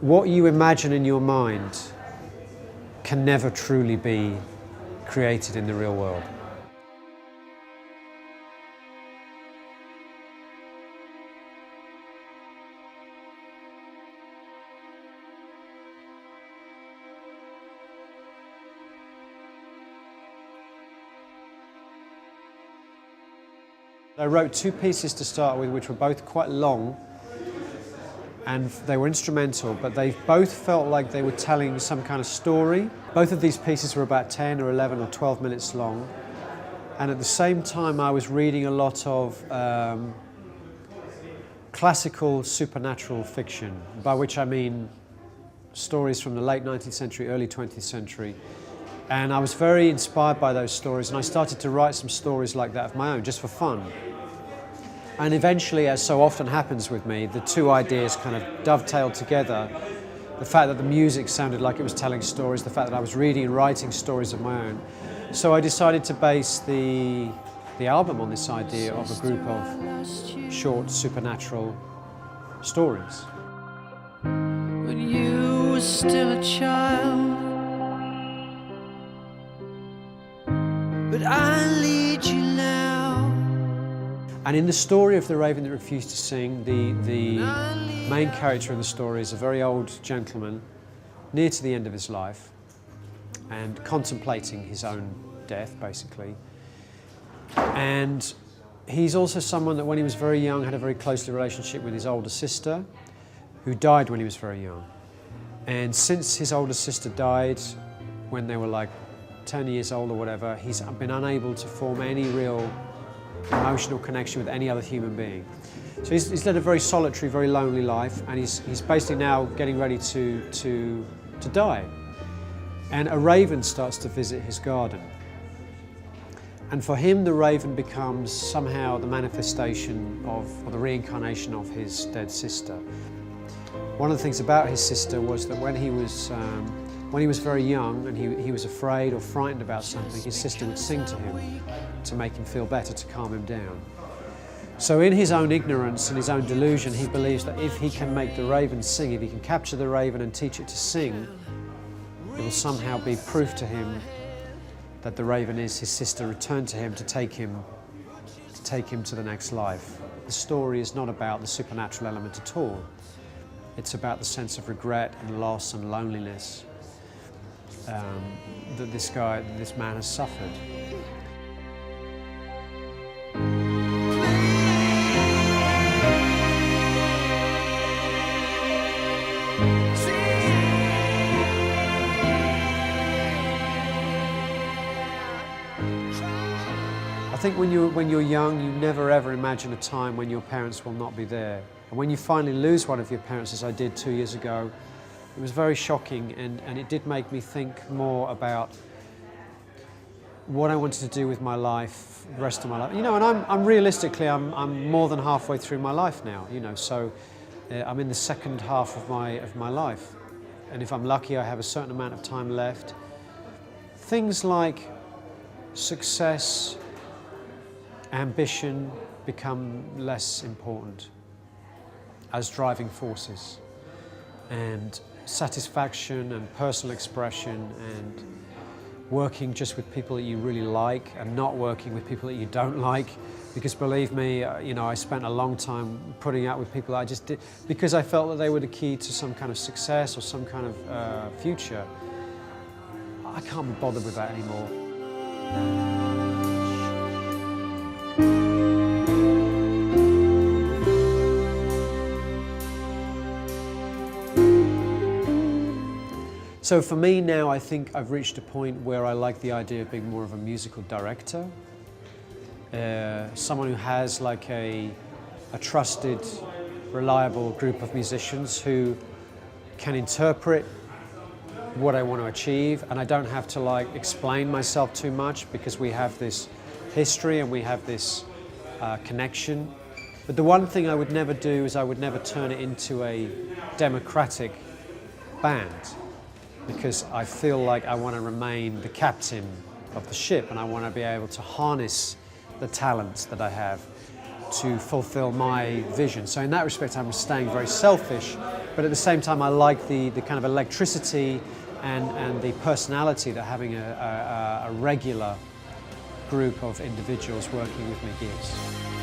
What you imagine in your mind can never truly be created in the real world. I wrote two pieces to start with, which were both quite long, and they were instrumental, but they both felt like they were telling some kind of story. Both of these pieces were about 10 or 11 or 12 minutes long, and at the same time I was reading a lot of classical supernatural fiction, by which I mean stories from the late 19th century, early 20th century. And I was very inspired by those stories, and I started to write some stories like that of my own, just for fun. And eventually, as so often happens with me, the two ideas kind of dovetailed together. The fact that the music sounded like it was telling stories, the fact that I was reading and writing stories of my own. So I decided to base the album on this idea of a group of short supernatural stories. When you were still a child, but I lead you now. And in the story of The Raven That Refused to Sing, the main character in the story is a very old gentleman, near to the end of his life, and contemplating his own death, basically. And he's also someone that when he was very young had a very close relationship with his older sister, who died when he was very young. And since his older sister died when they were like 10 years old or whatever, he's been unable to form any real emotional connection with any other human being. So he's led a very solitary, very lonely life, and he's basically now getting ready to die. And a raven starts to visit his garden. And for him, the raven becomes somehow the manifestation of, or the reincarnation of his dead sister. One of the things about his sister was that when he was very young and he was afraid or frightened about something, his sister would sing to him to make him feel better, to calm him down. So in his own ignorance and his own delusion, he believes that if he can make the raven sing, if he can capture the raven and teach it to sing, it will somehow be proof to him that the raven is his sister returned to him to take him to the next life. The story is not about the supernatural element at all. It's about the sense of regret and loss and loneliness that this man has suffered. I think when you're young, you never ever imagine a time when your parents will not be there. And when you finally lose one of your parents, as I did 2 years ago, it was very shocking, and it did make me think more about what I wanted to do with my life, the rest of my life. You know, and I'm realistically, I'm more than halfway through my life now, you know, so I'm in the second half of my life. And if I'm lucky, I have a certain amount of time left. Things like success, ambition become less important as driving forces, and satisfaction and personal expression and working just with people that you really like and not working with people that you don't like, because believe me, you know, I spent a long time putting up with people that I just did because I felt that they were the key to some kind of success or some kind of future. I can't be bothered with that anymore. So for me now, I think I've reached a point where I like the idea of being more of a musical director. Someone who has like a trusted, reliable group of musicians who can interpret what I want to achieve, and I don't have to like explain myself too much because we have this history and we have this connection. But the one thing I would never do is I would never turn it into a democratic band, because I feel like I want to remain the captain of the ship, and I want to be able to harness the talents that I have to fulfill my vision. So in that respect, I'm staying very selfish, but at the same time I like the kind of electricity and the personality that having a regular group of individuals working with me gives.